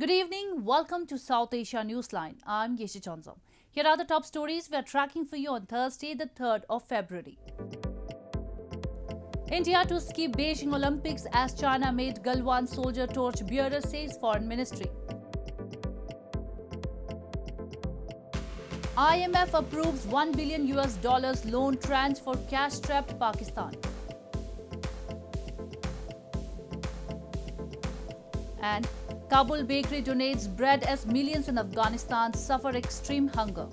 Good evening. Welcome to South Asia Newsline. I'm Jaishankar. Here are the top stories we are tracking for you on Thursday, the 3rd of February. India to skip Beijing Olympics as China made Galwan soldier torchbearer, says Foreign Ministry. IMF approves $1 billion loan tranche for cash-strapped Pakistan. And Kabul bakery donates bread as millions in Afghanistan suffer extreme hunger.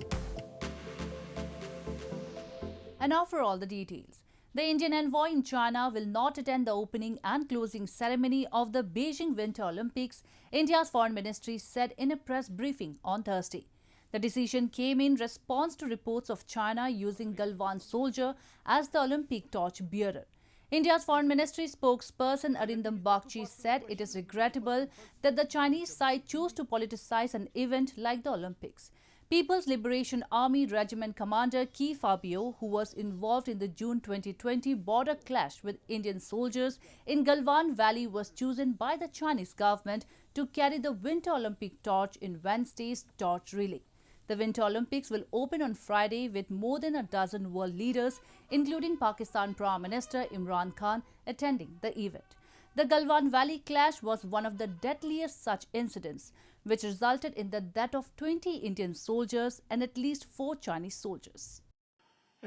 And now for all the details. The Indian envoy in China will not attend the opening and closing ceremony of the Beijing Winter Olympics, India's Foreign Ministry said in a press briefing on Thursday. The decision came in response to reports of China using Galwan soldier as the Olympic torch-bearer. India's Foreign Ministry spokesperson Arindam Bagchi said it is regrettable that the Chinese side chose to politicize an event like the Olympics. People's Liberation Army Regiment Commander Qi Fabao, who was involved in the June 2020 border clash with Indian soldiers in Galwan Valley, was chosen by the Chinese government to carry the Winter Olympic torch in Wednesday's torch relay. The Winter Olympics will open on Friday with more than a dozen world leaders, including Pakistan Prime Minister Imran Khan, attending the event. The Galwan Valley clash was one of the deadliest such incidents, which resulted in the death of 20 Indian soldiers and at least 4 Chinese soldiers.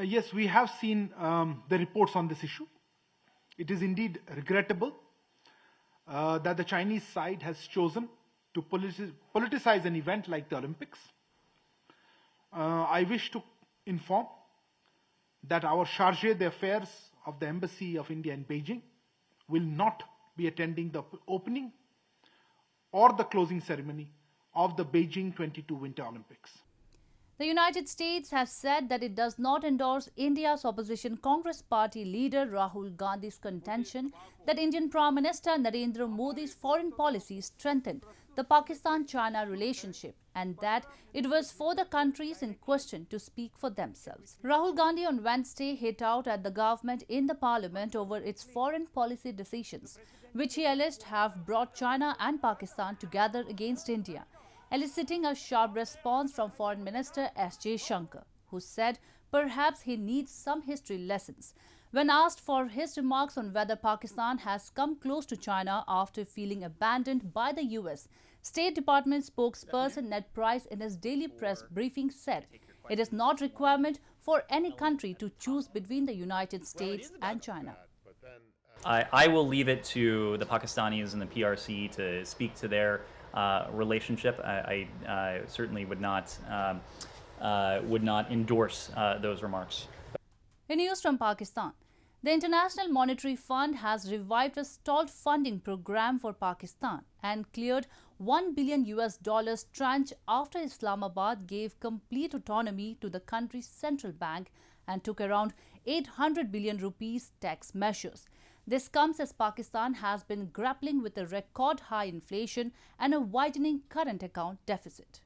Yes, we have seen the reports on this issue. It is indeed regrettable that the Chinese side has chosen to politicize an event like the Olympics. I wish to inform that our chargé d'affaires of the Embassy of India in Beijing will not be attending the opening or the closing ceremony of the Beijing 22 Winter Olympics. The United States has said that it does not endorse India's opposition Congress party leader Rahul Gandhi's contention that Indian Prime Minister Narendra Modi's foreign policy strengthened the Pakistan-China relationship and that it was for the countries in question to speak for themselves. Rahul Gandhi on Wednesday hit out at the government in the parliament over its foreign policy decisions, which he alleged have brought China and Pakistan together against India, eliciting a sharp response from Foreign Minister Jaishankar, who said perhaps he needs some history lessons. When asked for his remarks on whether Pakistan has come close to China after feeling abandoned by the US, State Department Spokesperson Ned Price in his daily press briefing said it is not a requirement for any country to choose between the United States and China. I will leave it to the Pakistanis and the PRC to speak to their relationship. I certainly would not endorse those remarks. In news from Pakistan, the International Monetary Fund has revived a stalled funding program for Pakistan and cleared $1 billion tranche after Islamabad gave complete autonomy to the country's central bank and took around 800 billion rupees tax measures. This comes as Pakistan has been grappling with a record high inflation and a widening current account deficit.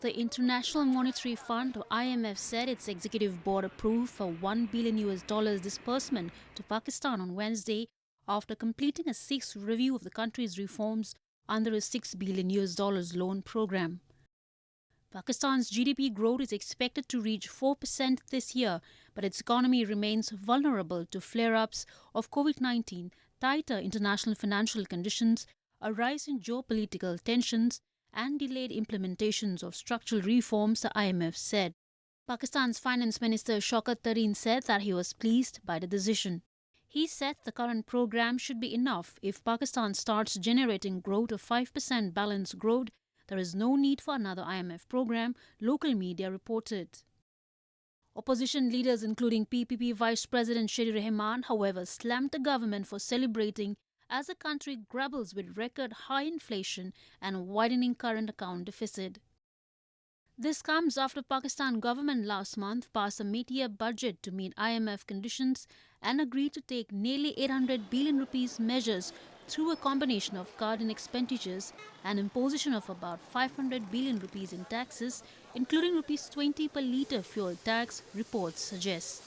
The International Monetary Fund, or IMF, said its executive board approved a $1 billion disbursement to Pakistan on Wednesday after completing a 6th review of the country's reforms under a $6 billion loan program. Pakistan's GDP growth is expected to reach 4% this year, but its economy remains vulnerable to flare-ups of COVID-19, tighter international financial conditions, a rise in geopolitical tensions, and delayed implementations of structural reforms, the IMF said. Pakistan's Finance Minister Shaukat Tareen said that he was pleased by the decision. He said the current program should be enough if Pakistan starts generating growth of 5% balanced growth. There is no need for another IMF program, local media reported. Opposition leaders including PPP Vice President Sharif Rahman, however, slammed the government for celebrating as the country grapples with record high inflation and widening current account deficit. This comes after Pakistan government last month passed a mid-year budget to meet IMF conditions and agreed to take nearly 800 billion rupees measures through a combination of cut in expenditures and imposition of about 500 billion rupees in taxes, including rupees 20 per litre fuel tax, reports suggest.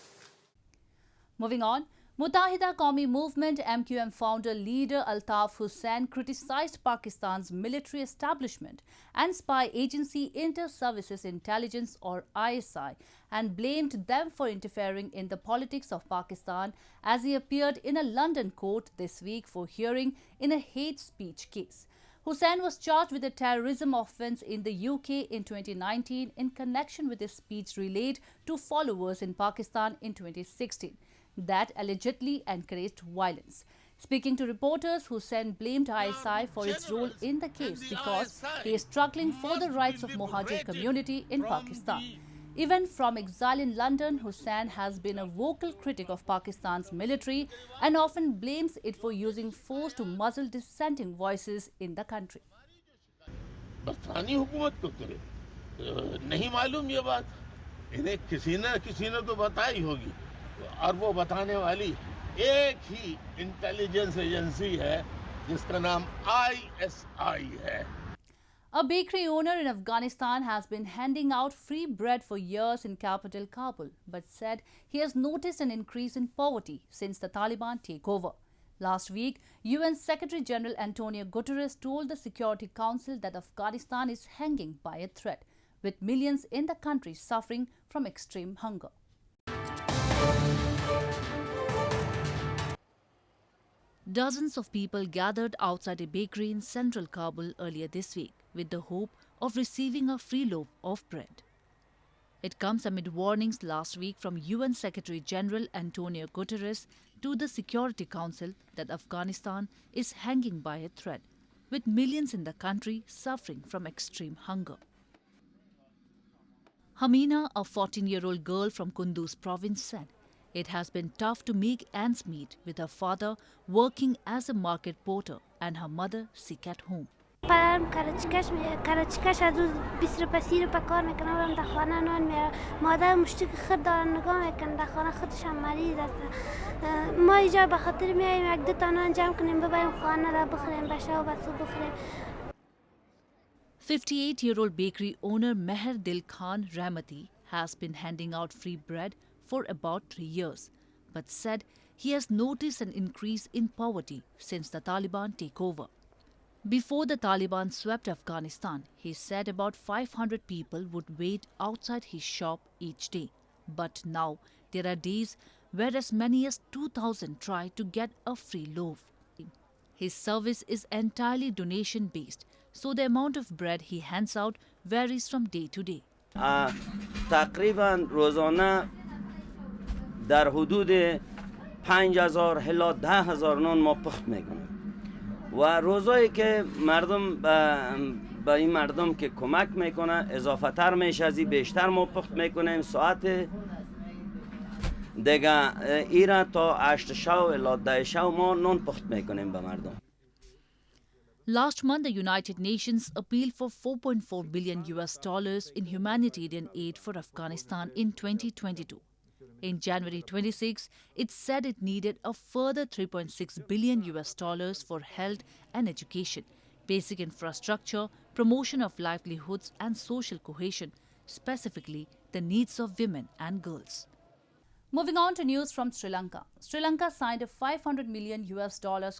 Moving on, Mutahida Qawmi Movement MQM founder leader Altaf Hussain criticized Pakistan's military establishment and spy agency Inter-Services Intelligence or ISI and blamed them for interfering in the politics of Pakistan as he appeared in a London court this week for hearing in a hate speech case. Hussain was charged with a terrorism offence in the UK in 2019 in connection with his speech relayed to followers in Pakistan in 2016 that allegedly encouraged violence. Speaking to reporters, Hussain blamed ISI for its role in the case because he is struggling for the rights of Mujahid community in Pakistan. Even from exile in London, Hussain has been a vocal critic of Pakistan's military and often blames it for using force to muzzle dissenting voices in the country. बरतानी हुकूमत को करे नहीं मालूम ये बात इन्हें किसी ने तो बताई होगी और वो बताने वाली एक ही इंटेलिजेंस एजेंसी है जिसका नाम ISI है. A bakery owner in Afghanistan has been handing out free bread for years in capital Kabul, but said he has noticed an increase in poverty since the Taliban takeover. Last week, UN Secretary General Antonio Guterres told the Security Council that Afghanistan is hanging by a thread, with millions in the country suffering from extreme hunger. Dozens of people gathered outside a bakery in central Kabul earlier this week with the hope of receiving a free loaf of bread. It comes amid warnings last week from UN Secretary General Antonio Guterres to the Security Council that Afghanistan is hanging by a thread, with millions in the country suffering from extreme hunger. Hamina, a 14-year-old girl from Kunduz province, said, "It has been tough to make ends meet with her father working as a market porter and her mother sick at home." پرم کرچکش از روز 20 رو پسی رو پکار میکنه برم در خانه نان میاره مادر مشتی که خود دارن نگاه میکنه در خانه خودش هم مریض است ما اینجا به خاطر میاییم یک دو تا نان جمع کنیم ببریم خانه را بخوریم به شب و بعد صبح بخوریم. 58-year-old bakery owner Meher Dil Khan Rahmati has been handing out free bread for about 3 years, but said he has noticed an increase in poverty since the Taliban takeover. Before the Taliban swept Afghanistan, he said about 500 people would wait outside his shop each day. But now, there are days where as many as 2,000 try to get a free loaf. His service is entirely donation-based, so the amount of bread he hands out varies from day to day. تقریبا روزانه در حدود 5,000 الی 10,000 نان ما پخت میکنیم و روزایی که مردم به این مردم که کمک میکنه اضافه تر میشه از این بیشتر ما پخت میکنیم ساعت دیگه ایرا تا 8 شو الی 10 شو ما نان پخت میکنیم به مردم. Last month, the United Nations appealed for $4.4 billion in humanitarian aid for Afghanistan in 2022. In January 26, it said it needed a further $3.6 billion for health and education, basic infrastructure, promotion of livelihoods and social cohesion, specifically the needs of women and girls. Moving on to news from Sri Lanka. Sri Lanka signed a $500 million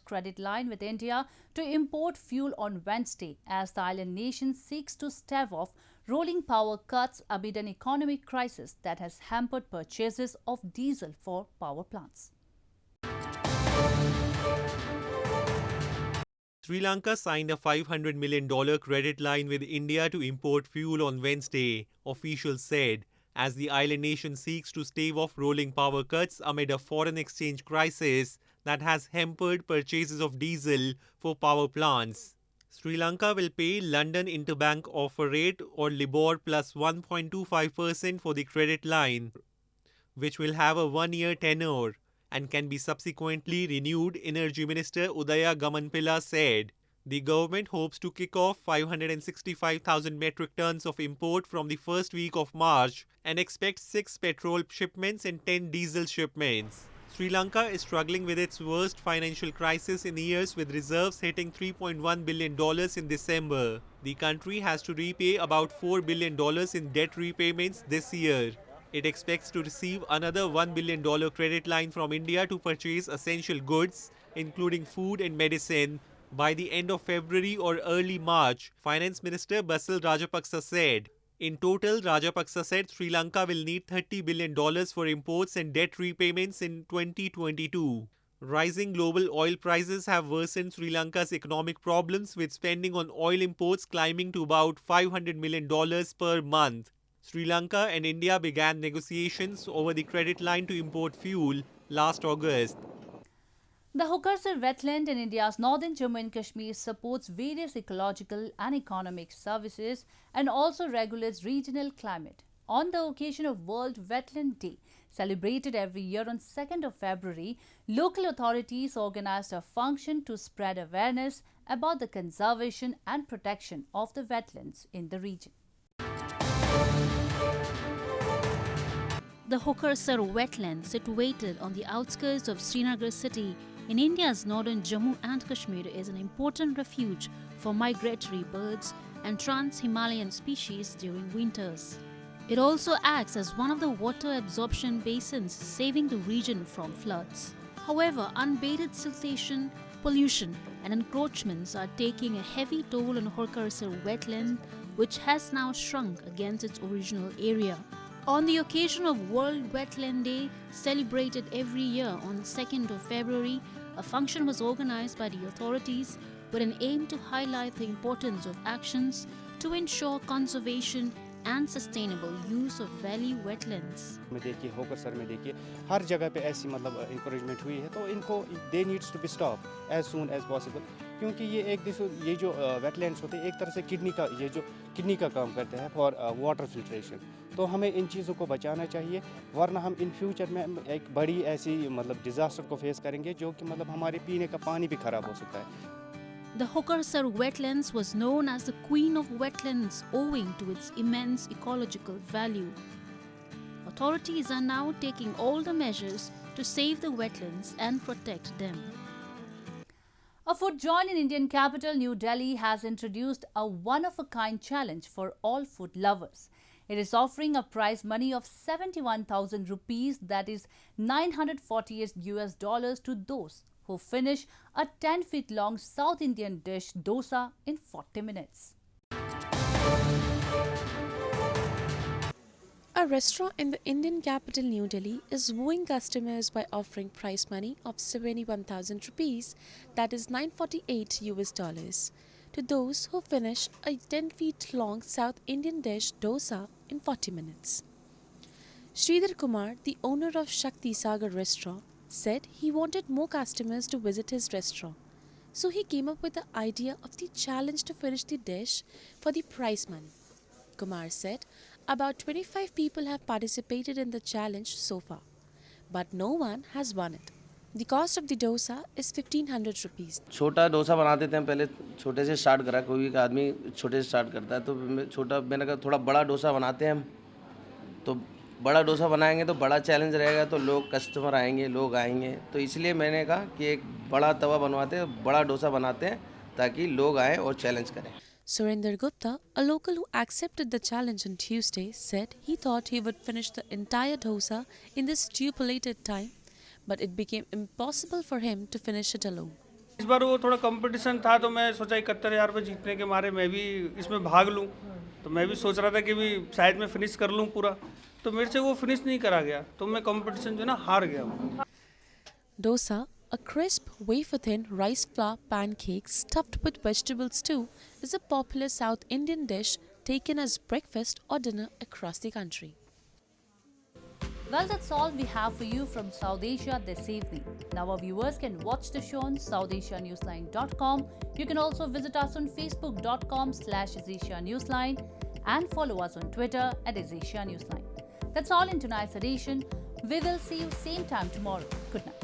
credit line with India to import fuel on Wednesday as the island nation seeks to stave off rolling power cuts amid an economic crisis that has hampered purchases of diesel for power plants. Sri Lanka signed a $500 million credit line with India to import fuel on Wednesday, officials said, as the island nation seeks to stave off rolling power cuts amid a foreign exchange crisis that has hampered purchases of diesel for power plants. Sri Lanka will pay London Interbank Offer Rate or LIBOR plus 1.25% for the credit line, which will have a one-year tenure and can be subsequently renewed, Energy Minister Udaya Gamanpilla said. The government hopes to kick off 565,000 metric tons of import from the first week of March and expects 6 petrol shipments and 10 diesel shipments. Sri Lanka is struggling with its worst financial crisis in years, with reserves hitting $3.1 billion in December. The country has to repay about $4 billion in debt repayments this year. It expects to receive another $1 billion credit line from India to purchase essential goods, including food and medicine, by the end of February or early March, Finance Minister Basil Rajapaksa said. In total, Rajapaksa said Sri Lanka will need $30 billion for imports and debt repayments in 2022. Rising global oil prices have worsened Sri Lanka's economic problems, with spending on oil imports climbing to about $500 million per month. Sri Lanka and India began negotiations over the credit line to import fuel last August. The Hokarsar wetland in India's northern Jammu and Kashmir supports various ecological and economic services and also regulates regional climate. On the occasion of World Wetland Day, celebrated every year on 2nd of February, local authorities organized a function to spread awareness about the conservation and protection of the wetlands in the region. The Hokarsar wetland, situated on the outskirts of Srinagar city in India's northern Jammu and Kashmir, is an important refuge for migratory birds and trans-Himalayan species during winters. It also acts as one of the water absorption basins, saving the region from floods. However, unabated siltation, pollution and encroachments are taking a heavy toll on Hokarsar wetland, which has now shrunk against its original area. On the occasion of World Wetland Day, celebrated every year on 2nd of February, a function was organized by the authorities with an aim to highlight the importance of actions to ensure conservation and sustainable use of valley wetlands. में देखिए होकरसर में देखिए हर जगह पे ऐसी मतलब encouragement हुई है तो इनको they needs to be stopped as soon as possible क्योंकि ये एक ये जो wetlands होते हैं एक तरह से किडनी का काम करते हैं for water filtration तो हमें इन चीज़ों को बचाना चाहिए वरना हम इन फ्यूचर में एक बड़ी ऐसी मतलब डिजास्टर को फेस करेंगे जो कि मतलब हमारे पीने का पानी भी खराब हो सकता है. The Hokarsar wetlands was known as the Queen of Wetlands owing to its immense ecological value. Authorities are now taking all the measures to save the wetlands and protect them. A food joint in Indian capital New Delhi has introduced a one-of-a-kind challenge for all food lovers. It is offering a prize money of 71,000 rupees, that is $948 to those who finish a 10-feet-long South Indian dish dosa in 40 minutes. A restaurant in the Indian capital New Delhi is wooing customers by offering prize money of 71,000 rupees, that is $948 to those who finish a 10-feet-long South Indian dish dosa in 40 minutes. Sridhar Kumar, the owner of Shakti Sagar restaurant, said he wanted more customers to visit his restaurant. So he came up with the idea of the challenge to finish the dish for the prize money. Kumar said about 25 people have participated in the challenge so far, but no one has won it. The cost of the dosa is 1,500 rupees. छोटा डोसा बनाते थे हम पहले छोटे से start करा कोई भी आदमी छोटे से स्टार्ट करता है तो छोटा मैंने कहा थोड़ा बड़ा डोसा बनाते हैं हम तो बड़ा डोसा बनाएंगे तो बड़ा चैलेंज रहेगा तो लोग कस्टमर आएंगे लोग आएंगे तो इसलिए मैंने कहा कि एक बड़ा तवा बनवाते हैं बड़ा डोसा बनाते हैं ताकि लोग आएं और चैलेंज करें. Surinder Gupta, a local who accepted the challenge on Tuesday, said he thought he would finish the entire dosa in the stipulated time, but it became impossible for him to finish it alone. इस बार वो थोड़ा competition था तो मैं सोचा 71,000 रुपये जीतने के मारे मैं भी इसमें भाग लूं तो मैं भी सोच रहा था कि भी शायद मैं फिनिश कर लूं पूरा तो मेरे से वो फिनिश नहीं करा गया तो मैं कंपटीशन जो ना हार गया. Dosa, a crisp, wafer-thin rice flour pancake stuffed with vegetable stew, is a popular South Indian dish taken as breakfast or dinner across the country. Well, that's all we have for you from South Asia this evening. Now our viewers can watch the show on SouthAsiaNewsline.com. You can also visit us on Facebook.com/AsAsiaNewsline and follow us on Twitter @AsAsiaNewsline. That's all in tonight's edition. We will see you same time tomorrow. Good night.